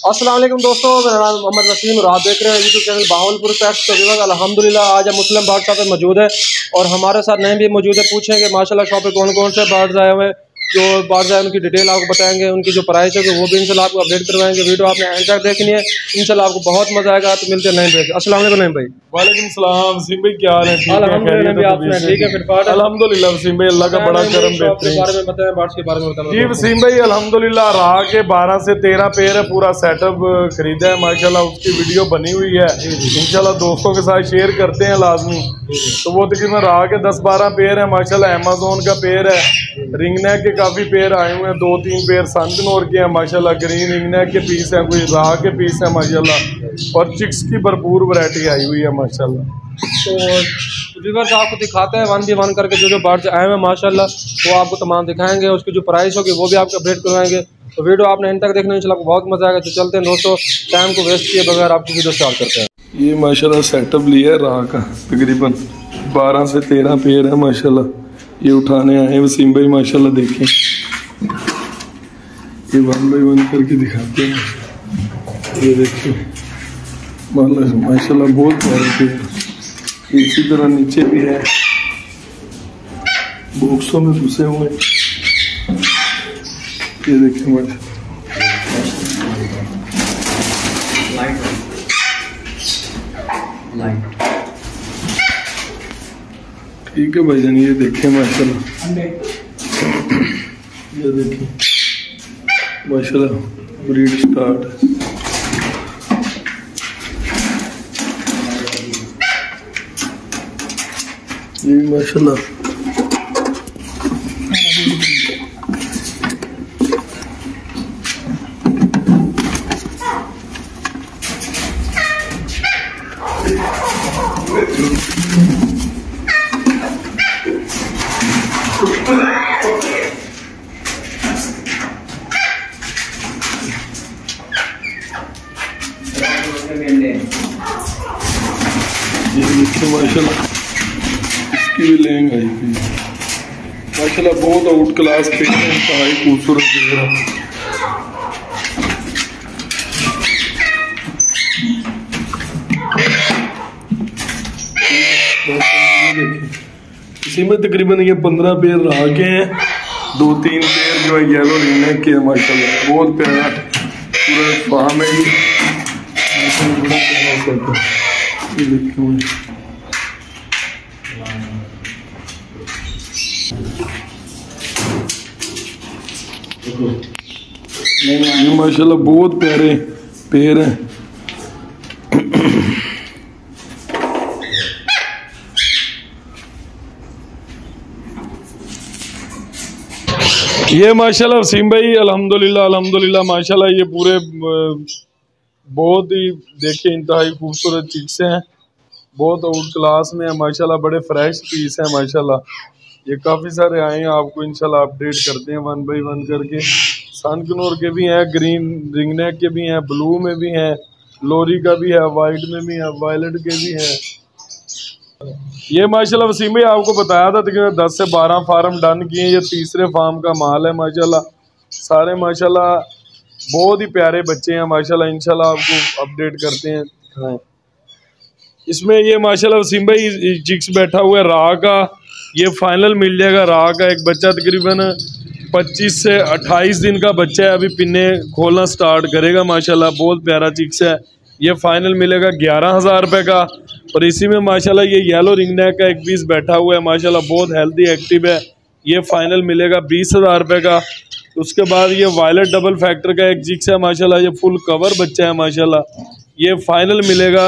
अस्सलाम वालेकुम दोस्तों, मेरा नाम मोहम्मद नसीम और आप देख रहे हैं यूट्यूब चैनल बावलपुर पेट्स। तो विवाह अल्हम्दुलिल्लाह आज हम मुस्लिम बर्ड शॉप पे मौजूद है और हमारे साथ नए भी मौजूद है। पूछेंगे माशाल्लाह शॉप पे कौन कौन से बर्ड्स आए हुए हैं, जो बर्ड्स आए उनकी डिटेल आपको बताएंगे, उनकी जो प्राइस है वो भी इंशाल्लाह आपको अपडेट करवाएंगे। वीडियो आपने एंड तक देखनी है, इंशाल्लाह आपको बहुत मजा आएगा। तो मिलते हैं नए भाई। अस्सलाम वालेकुम नईम भाई। वालेकुम सलाम वसीम भाई, क्या हाल है? ठीक है, ठीक है फिर अल्हम्दुलिल्लाह वसीम भाई, अल्लाह का बड़ा करम के बारे में बताएं, बर्ड्स के बारे में बताएं। जी वसीम भाई अल्हम्दुलिल्लाह रहा के 12 से 13 पेयर है, पूरा सेटअप खरीदा है माशाल्लाह, उसकी वीडियो बनी हुई है, इंशाल्लाह दोस्तों के साथ शेयर करते हैं लाजमी। तो वो तकरीबन रहा के 10-12 पेयर है माशाल्लाह, अमेज़न का पेयर है, रिंगनेक के काफ़ी पेयर आए हुए हैं, 2-3 पेयर सनकनोर के हैं माशाल्लाह, ग्रीन रिंगनेक के पीस हैं, कोई राह के पीस है माशाल्लाह, और चिक्स की भरपूर वैरायटी आई हुई है माशाल्लाह। तो व्यूअर्स आपको दिखाते हैं 1v1 करके जो बर्ड्स आए हैं माशाल्लाह, वो आपको तमाम दिखाएंगे, उसकी जो प्राइस होगी वो भी आपको अपडेट करवाएंगे। तो वीडियो आपने इन तक देखने इंशाल्लाह बहुत मजा आएगा। तो चलते हैं दोस्तों, टाइम को वेस्ट किए बगैर आपकी वीडियो स्टार्ट करते हैं। ये माशाल्लाह सेटअप लिया है राह का, तकरीबन 12 से 13 पेयर है माशाल्लाह, ये उठाने आए हैं वसीम भाई माशाल्लाह। देखें ये 1 बाई 1 करके दिखाते हैं, ये देखिए माशाल्लाह बहुत प्यारे पेयर। इसी तरह नीचे भी है, बॉक्सों में घुसे हुए, ये देखिए माशाल्लाह। ठीक है भाईजान, ये देखिए माशाल्लाह, ये देखिए माशाल्लाह ब्रीड स्टार्ट। ये माशाल्लाह माशाल्लाह इसकी भी लेंग आई थी माशाल्लाह, बहुत आउट क्लास पे इंतहाई खूबसूरत दिख रहा। इसी में तकरीबन ये 15 पेयर रहा के हैं, 2-3 पेयर जो है येलो रिंगनेक के हैं माशाल्लाह, बहुत प्यारा पूरा फार्म है ये माशाल्लाह, बहुत प्यारे पेड़ हैं। ये माशाल्लाह वसीम भाई अल्हम्दुलिल्लाह माशाल्लाह, ये पूरे बहुत ही देखे इंतहाई खूबसूरत चिक्स हैं, बहुत आउट क्लास में है माशाल्लाह, बड़े फ्रेश पीस हैं माशाल्लाह। ये काफ़ी सारे आए हैं, आपको इंशाल्लाह अपडेट करते हैं 1 बाई 1 करके। सनकनोर के भी हैं, ग्रीन रिंगनेक के भी हैं, ब्लू में भी हैं, लोरी का भी है, वाइट में भी है, वायलेट के भी हैं। ये माशाल्लाह वसीम भाई आपको बताया था कि 10 से 12 फार्म डन किए, ये तीसरे फार्म का माल है माशाल्लाह। सारे माशाल्लाह बहुत ही प्यारे बच्चे हैं माशाल्लाह, इंशाल्लाह आपको अपडेट करते हैं। इसमें ये माशाल्लाह वसीम भाई चिक्स बैठा हुआ है राह का, ये फाइनल मिल जाएगा राह का। एक बच्चा तकरीबन 25 से 28 दिन का बच्चा है, अभी पिन्ने खोलना स्टार्ट करेगा माशाल्लाह, बहुत प्यारा चिक्स है। ये फाइनल मिलेगा 11,000 रुपये का। और इसी में माशाल्लाह ये येलो रिंगनेक का एक पीस बैठा हुआ है माशाल्लाह, बहुत हेल्दी एक्टिव है, ये फाइनल मिलेगा 20,000 रुपये का। उसके बाद ये वायलेट डबल फैक्टर का एक चिक्स है माशाल्लाह, ये फुल कवर बच्चा है माशाल्लाह, ये फाइनल मिलेगा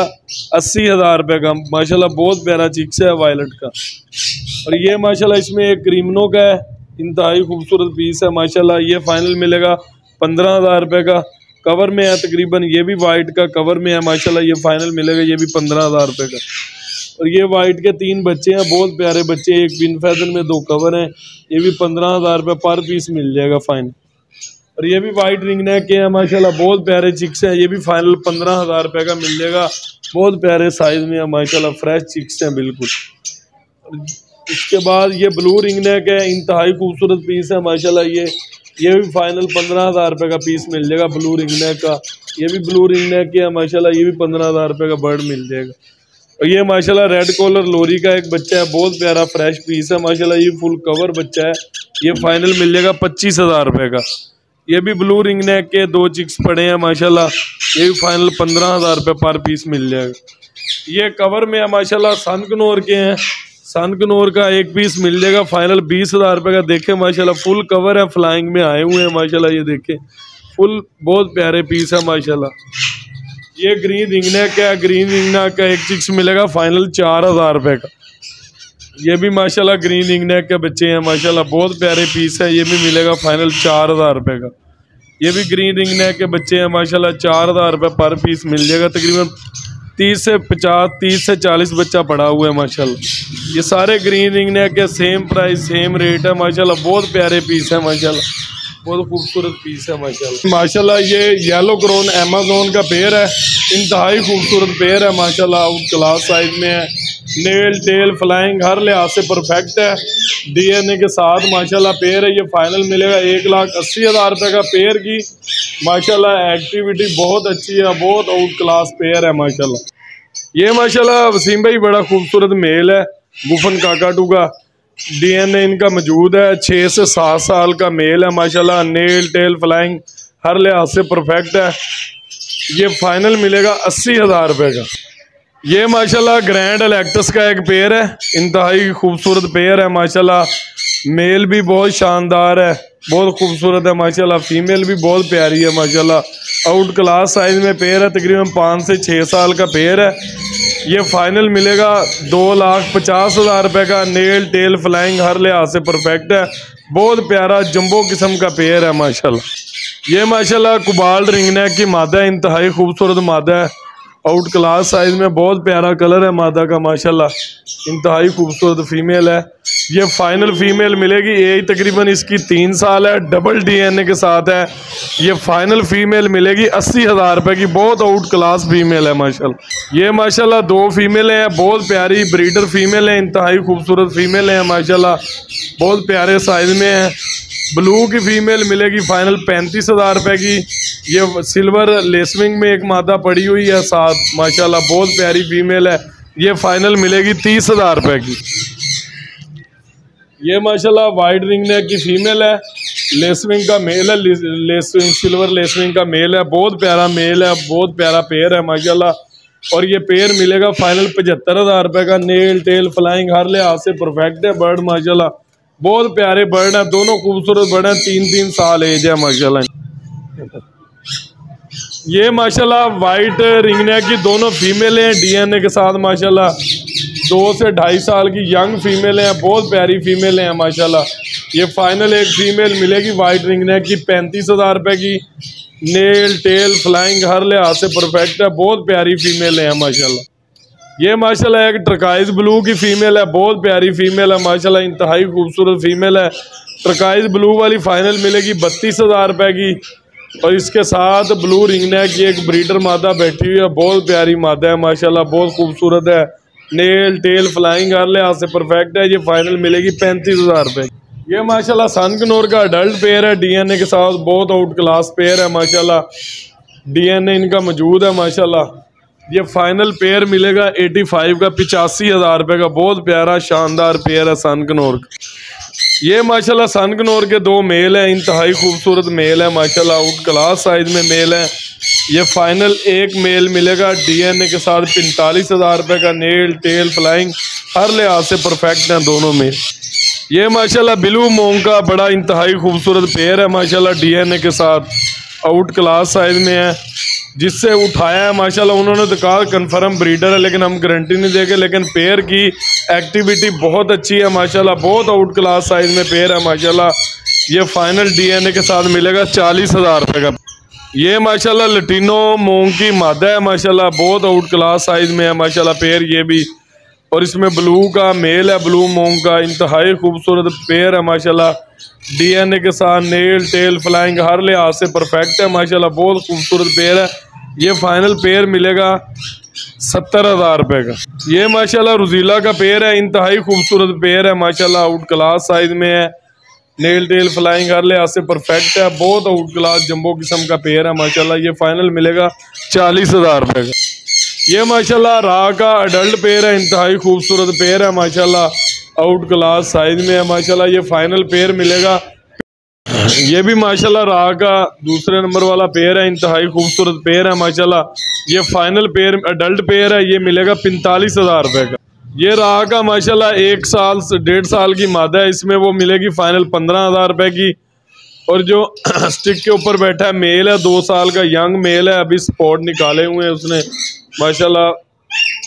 80,000 रुपये का माशाल्लाह, बहुत प्यारा चिक्स है वायलेट का। और ये माशाल्लाह इसमें एक क्रीमनो का है, इंतहाई खूबसूरत पीस है माशाल्लाह, ये फाइनल मिलेगा 15,000 रुपये का। कवर में है तकरीबन, ये भी वाइट का कवर में है माशाल्लाह, ये फाइनल मिलेगा ये भी 15,000 रुपये का। और ये वाइट के 3 बच्चे हैं, बहुत प्यारे बच्चे, एक पिन फैदन में 2 कवर हैं, ये भी 15,000 रुपये पर पीस मिल जाएगा फाइनल। और ये भी वाइट रिंगनेक के हैं माशाल्लाह, बहुत प्यारे चिक्स हैं, ये भी फाइनल 15,000 रुपये का मिल जाएगा, बहुत प्यारे साइज में है माशाल्लाह, फ्रेश चिक्स हैं बिल्कुल। इसके बाद ये ब्लू रिंगनेक है, इंतहाई खूबसूरत पीस है माशाल्लाह, ये ये भी फाइनल 15,000 रुपये का पीस मिल जाएगा ब्लू रिंग नेक का। ये भी ब्लू रिंग नेक की है माशाल्लाह, ये भी 15,000 रुपये का बर्ड मिल जाएगा। और ये माशाल्लाह रेड कॉलर लोरी का एक बच्चा है, बहुत प्यारा फ्रेश पीस है माशाल्लाह, ये फुल कवर बच्चा है। ये फाइनल मिल जाएगा 25,000 रुपये का। ये भी ब्लू रिंग नेक के 2 चिक्स पड़े हैं माशाल्लाह, ये भी फाइनल 15,000 रुपये पर पीस मिल जाएगा। ये कवर में है माशाल्लाह, सनकनौर के हैं, सनकनौर का एक पीस मिल जाएगा फाइनल 20,000 रुपये का। देखें माशाल्लाह फुल कवर है, फ्लाइंग में आए हुए हैं माशाल्लाह, ये देखें फुल बहुत प्यारे पीस है माशाल्लाह। ये ग्रीन रिंग नेक है, ग्रीन रिंग नेक का एक चिक्स मिलेगा फाइनल 4,000 रुपये का। ये भी माशाल्लाह ग्रीन रिंग नेक के बच्चे हैं माशाल्लाह, बहुत प्यारे पीस है, ये भी मिलेगा फाइनल 4,000 रुपये का। ये भी ग्रीन रिंग नेक के बच्चे हैं माशाल्लाह, 4,000 रुपये पर पीस मिल जाएगा। तकरीबन 30 से 50, 30 से 40 बच्चा पड़ा हुआ है माशाल्लाह। ये सारे ग्रीन रिंग नेक के सेम प्राइस सेम रेट है माशाल्लाह, बहुत प्यारे पीस है माशाल्लाह, बहुत खूबसूरत पीस है माशाल्लाह। माशाल्लाह ये येलो क्रोन अमेज़न का पेयर है, इंतहाई खूबसूरत पेयर है माशाल्लाह, आउट क्लास साइज में है, नेल टेल फ्लाइंग हर लिहाज से परफेक्ट है, DNA के साथ माशाल्लाह पेयर है। ये फाइनल मिलेगा 1,80,000 रुपये का पेयर की माशाल्लाह। एक्टिविटी बहुत अच्छी है, बहुत आउट क्लास पेयर है माशाल्लाह। ये माशाल्लाह वसीम भाई बड़ा खूबसूरत मेल है, गुफन काकाटू का, DNA इनका मौजूद है, 6 से 7 साल का मेल है माशाल्लाह, नेल टेल फ्लाइंग हर लिहाज से परफेक्ट है। ये फाइनल मिलेगा 80,000 रुपये का। ये माशाल्लाह ग्रैंड इलेक्ट्रस का एक पेयर है, इंतहाई खूबसूरत पेयर है माशाल्लाह, मेल भी बहुत शानदार है, बहुत खूबसूरत है माशाल्लाह, फीमेल भी बहुत प्यारी है माशाल्लाह, आउट क्लास साइज में पेयर है, तकरीबन 5 से 6 साल का पेयर है। ये फाइनल मिलेगा 2,50,000 रुपये का, नेल टेल फ्लाइंग हर लिहाज से परफेक्ट है, बहुत प्यारा जंबो किस्म का पेयर है माशाल्लाह। ये माशाल्लाह कुबाल्ट रिंग नेक की मादा है, इंतहाई खूबसूरत मादा है, आउट क्लास साइज में बहुत प्यारा कलर है मादा का माशाल्लाह, इंतहाई खूबसूरत फीमेल है। ये फाइनल फीमेल मिलेगी, एज तकरीबन इसकी 3 साल है, डबल DNA के साथ है। ये फाइनल फीमेल मिलेगी 80,000 रुपये की, बहुत आउट क्लास फीमेल है माशाल्लाह। ये माशाल्लाह 2 फीमेल हैं, बहुत प्यारी ब्रीडर फीमेल है, इंतहाई खूबसूरत फीमेल है माशाल्लाह, बहुत प्यारे साइज में है। ब्लू की फीमेल मिलेगी फाइनल 35,000 रुपये की। ये सिल्वर लेसविंग में एक मादा पड़ी हुई है साथ माशाल्लाह, बहुत प्यारी फीमेल है, ये फाइनल मिलेगी 30,000 रुपये की। ये माशाल्लाह वाइट रिंग नेक की फीमेल है, लेसविंग का मेल है, लेसविंग सिल्वर लेसविंग का मेल है, बहुत प्यारा मेल है, बहुत प्यारा पेयर है माशाल्लाह। और ये पेयर मिलेगा फाइनल 75,000 रुपये का, नेल टेल फ्लाइंग हर लिहाज से परफेक्ट है बर्ड माशाल्लाह, बहुत प्यारे बर्ड हैं, दोनों खूबसूरत बर्ड हैं, 3-3 साल एज है माशाल्लाह। ये माशाल्लाह वाइट रिंग नेक की दोनों फीमेल हैं, DNA के साथ माशाल्लाह, 2 से 2.5 साल की यंग फीमेल हैं, बहुत प्यारी फीमेल हैं माशाल्लाह। ये फाइनल एक फीमेल मिलेगी वाइट रिंग नेक की 35,000 रुपये की, नेल टेल फ्लाइंग हर लिहाज से परफेक्ट है, बहुत प्यारी फीमेल है माशाल्लाह। ये माशाल्लाह एक टर्काइज ब्लू की फीमेल है, बहुत प्यारी फीमेल है माशाल्लाह, इंतहाई खूबसूरत फीमेल है। टर्काइज ब्लू वाली फाइनल मिलेगी 32,000 रुपये की, और इसके साथ ब्लू रिंग नेक की एक ब्रीडर मादा बैठी हुई है, बहुत प्यारी मादा है माशाल्लाह, बहुत खूबसूरत है, नेल टेल फ्लाइंग हर लिहाज से परफेक्ट है। ये फाइनल मिलेगी 35,000 रुपये। ये माशाल्लाह सनकनौर का अडल्ट पेयर है, DNA के साथ, बहुत आउट क्लास पेयर है माशाल्लाह, DNA इनका मौजूद है माशाल्लाह। ये फाइनल पेयर मिलेगा 85 का, 85,000 रुपये का, बहुत प्यारा शानदार पेयर है सनकनौर का। ये माशाल्लाह सनकनौर के 2 मेल हैं, इंतहाई खूबसूरत मेल है माशाल्लाह, आउट क्लास साइज में मेल है। ये फाइनल एक मेल मिलेगा DNA के साथ 45,000 रुपये का, नेल टेल फ्लाइंग हर लिहाज से परफेक्ट हैं दोनों मेल। ये माशाल्लाह ब्लू मोंग का बड़ा इंतहाई खूबसूरत पेयर है माशाल्लाह, DNA के साथ, आउट क्लास साइज में है। जिससे उठाया है माशाल्लाह उन्होंने तो कहा कन्फर्म ब्रीडर है, लेकिन हम गारंटी नहीं देंगे, लेकिन पेयर की एक्टिविटी बहुत अच्छी है माशाल्लाह, बहुत आउट क्लास साइज में पेयर है माशाल्लाह। ये फाइनल DNA के साथ मिलेगा 40,000 रुपये का। ये माशाल्लाह लटीनो मोंग की मादा है माशाल्लाह, बहुत आउट क्लास साइज में है माशाल्लाह पेयर ये भी, और इसमें ब्लू का मेल है, ब्लू मोंग का, इंतहाई खूबसूरत पेयर है माशाल्लाह, DNA के साथ, नेल टेल फ्लाइंग हर लिहाज से परफेक्ट है माशाल्लाह, बहुत खूबसूरत पेयर है। ये फाइनल पेयर मिलेगा 70,000 रुपये का। ये माशाल्लाह रुजीला का पेयर है, इंतहाई खूबसूरत पेयर है माशाल्लाह, आउट क्लास साइज में है, नेल टेल फ्लाइंग कर ले से परफेक्ट है, बहुत आउट क्लास जंबो किस्म का पेयर है माशाल्लाह। ये फाइनल मिलेगा 40,000 रुपये का। ये माशाल्लाह राह का अडल्ट पेयर है, इंतहाई खूबसूरत पेयर है माशाल्लाह, आउट क्लास साइज में है माशाल्लाह। ये फाइनल पेयर मिलेगा। ये भी माशाल्लाह राह का दूसरे नंबर वाला पेयर है, इंतहाई खूबसूरत पेयर है माशाल्लाह। ये फाइनल पेयर अडल्ट पेयर है, ये मिलेगा 45,000 रुपये का। ये राह का माशाल्लाह 1 साल से 1.5 साल की मादा है, इसमें वो मिलेगी फाइनल 15,000 रुपये की। और जो स्टिक के ऊपर बैठा है मेल है, 2 साल का यंग मेल है, अभी स्पॉट निकाले हुए हैं उसने माशाल्लाह,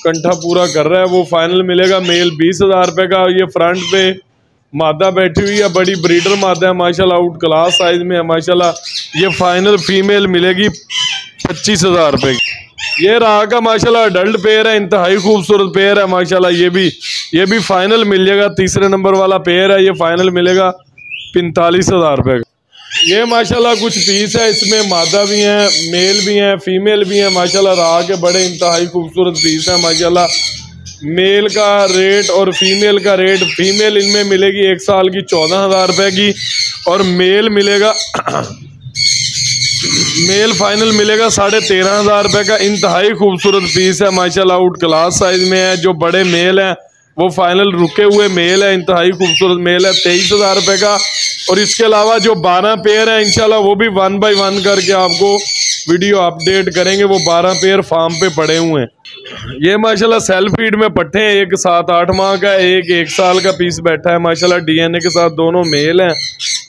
कंठा पूरा कर रहा है, वो फाइनल मिलेगा मेल 20,000 रुपये का। ये फ्रंट पे मादा बैठी हुई है, बड़ी ब्रीडर मादा है माशाल्लाह, आउट क्लास साइज में है माशाल्लाह। ये फाइनल फीमेल मिलेगी 25,000 रुपये की। ये राह का माशाल्लाह अडल्ट पेयर है, इंतहाई खूबसूरत पेयर है माशाल्लाह। ये भी फाइनल मिल जाएगा, तीसरे नंबर वाला पेयर है, ये फाइनल मिलेगा 45,000 रुपये का। ये माशाल्लाह कुछ पीस है, इसमें मादा भी हैं, मेल भी हैं, फीमेल भी हैं माशाल्लाह। राह के बड़े इंतहाई खूबसूरत पीस हैं माशाल्लाह। मेल का रेट और फीमेल का रेट, फीमेल इनमें मिलेगी 1 साल की 14,000 रुपये की, और मेल मिलेगा मेल फाइनल मिलेगा 13,500 रुपये का। इंतहाई खूबसूरत पीस है माशाल्लाह, आउट क्लास साइज में है। जो बड़े मेल हैं वो फाइनल रुके हुए मेल है, इंतहाई खूबसूरत मेल है, 23,000 रुपये का। और इसके अलावा जो 12 पेयर है इंशाल्लाह वो भी 1 बाय 1 करके आपको वीडियो अपडेट करेंगे। वो 12 पेयर फार्म पे पड़े हुए हैं। ये माशाल्लाह सेल्फ फीड में पट्टे हैं, एक 7-8 माह का, एक 1 साल का पीस बैठा है माशाल्लाह, DNA के साथ दोनों मेल हैं,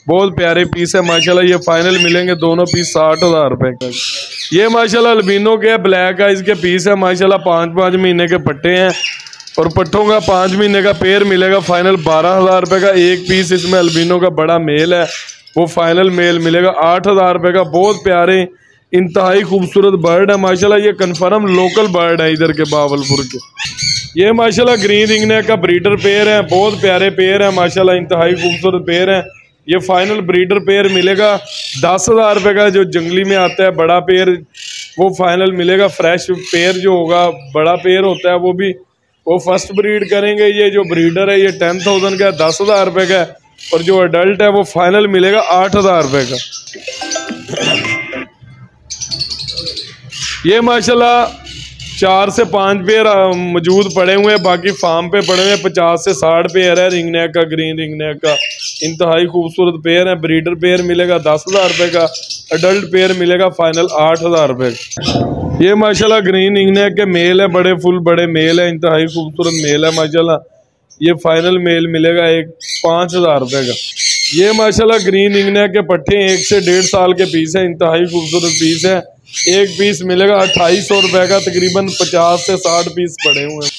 बहुत प्यारे पीस है माशाल्लाह। ये फाइनल मिलेंगे दोनों पीस 60,000 रुपये का। ये माशाल्लाह अल्बिनो के ब्लैक आइज के पीस है माशाल्लाह, 5-5 महीने के पट्टे हैं, और पट्टों का 5 महीने का पेयर मिलेगा फाइनल 12,000 रुपये का। एक पीस इसमें अल्बिनो का बड़ा मेल है, वो फाइनल मेल मिलेगा 8,000 रुपये का। बहुत प्यारे इंतहाई खूबसूरत बर्ड है माशाल्लाह, ये कन्फर्म लोकल बर्ड है इधर के बावलपुर के। ये माशाल्लाह ग्रीन रिंगनेक का ब्रीडर पेयर है, बहुत प्यारे पेयर है माशाल्लाह, इंतहाई खूबसूरत पेयर है। ये फाइनल ब्रीडर पेयर मिलेगा 10,000 रुपये का। जो जंगली में आता है बड़ा पेयर, वो फाइनल मिलेगा। फ्रेश पेयर जो होगा बड़ा पेयर होता है वो फर्स्ट ब्रीड करेंगे। ये जो ब्रीडर है ये 10,000 का है, 10,000 रुपये का है। और जो अडल्ट है वो फाइनल मिलेगा 8,000 रुपये का। ये माशाल्लाह 4 से 5 पेयर मौजूद पड़े हुए हैं, बाकी फार्म पे पड़े हुए हैं। 50 से 60 पेयर है रिंगनेक का, ग्रीन रिंगनेक का, इंतहाई खूबसूरत पेयर है। ब्रीडर पेयर मिलेगा 10,000 रुपये का, अडल्ट पेयर मिलेगा फाइनल 8,000 रुपये का। ये माशाल्लाह ग्रीन रिंगनेक के मेल है, बड़े फुल बड़े मेल है, इंतहाई खूबसूरत मेल है माशाल्लाह। ये फाइनल मेल मिलेगा 5,000 रुपये का। ये माशाल्लाह ग्रीन रिंगनेक के पट्टे 1 से 1.5 साल के पीस है, इंतहाई खूबसूरत पीस है। एक पीस मिलेगा 2,800 रुपये का, तकरीबन 50 से 60 पीस पड़े हुए हैं।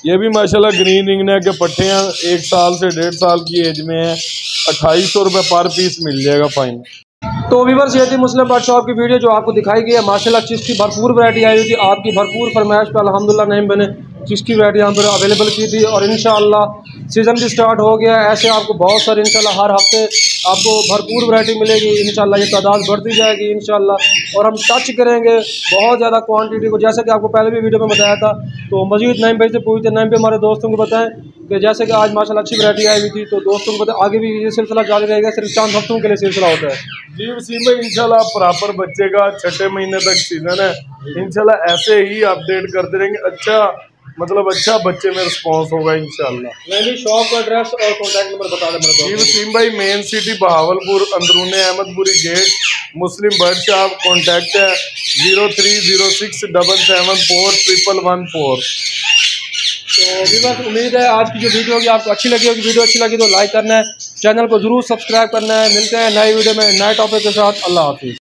ये भी माशाल्लाह ग्रीन रिंगनेक के पट्टे हैं, 1 साल से 1.5 साल की एज में है, 2,800 रुपये पर पीस मिल जाएगा फाइनल। तो व्यूअर्स ये थी मुस्लिम बर्ड शॉप की वीडियो जो आपको दिखाई गई है। माशाल्लाह चीज़ की भरपूर वैरायटी आई हुई थी, आपकी भरपूर फरमाइश पर अल्हम्दुलिल्लाह नहीं बने चीज़ की वैरायटी यहाँ पर अवेलेबल की थी। और इंशाअल्लाह सीज़न भी स्टार्ट हो गया है, ऐसे आपको बहुत सारे इंशाल्लाह हर हफ्ते आपको भरपूर वैरायटी मिलेगी इंशाल्लाह। ये तादाद बढ़ती जाएगी इंशाल्लाह, और हम टच करेंगे बहुत ज़्यादा क्वांटिटी को, जैसे कि आपको पहले भी वीडियो में बताया था। तो मजीद नईम भाई से पूछते, नईम भाई हमारे दोस्तों को बताएं कि जैसे कि आज माशाल्लाह अच्छी वैरायटी आई हुई थी, तो दोस्तों को बताएं आगे भी ये सिलसिला जारी रहेगा, सिर्फ चंद हफ्तों के लिए सिलसिला होता है। जी वसीम भाई, इंशाल्लाह प्रॉपर बच्चे का 6ठे महीने तक सीजन है, इंशाल्लाह ऐसे ही अपडेट करते रहेंगे। अच्छा बच्चे में रिस्पांस होगा इंशाल्लाह। मेरी शॉप का एड्रेस और कॉन्टैक्ट नंबर बता दें मेरे। जी वसीम भाई, मेन सिटी बहावलपुर, अंदरूने अहमदपुरी गेट, मुस्लिम बर्ड शॉप। कॉन्टैक्ट है 0306774114। तो व्यूअर्स उम्मीद है आज की जो वीडियो होगी आपको अच्छी लगी होगी। वीडियो अच्छी लगी तो लाइक करना है, चैनल को जरूर सब्सक्राइब करना है। मिलते हैं नई वीडियो में नए टॉपिक के साथ। अल्लाह हाफिज़।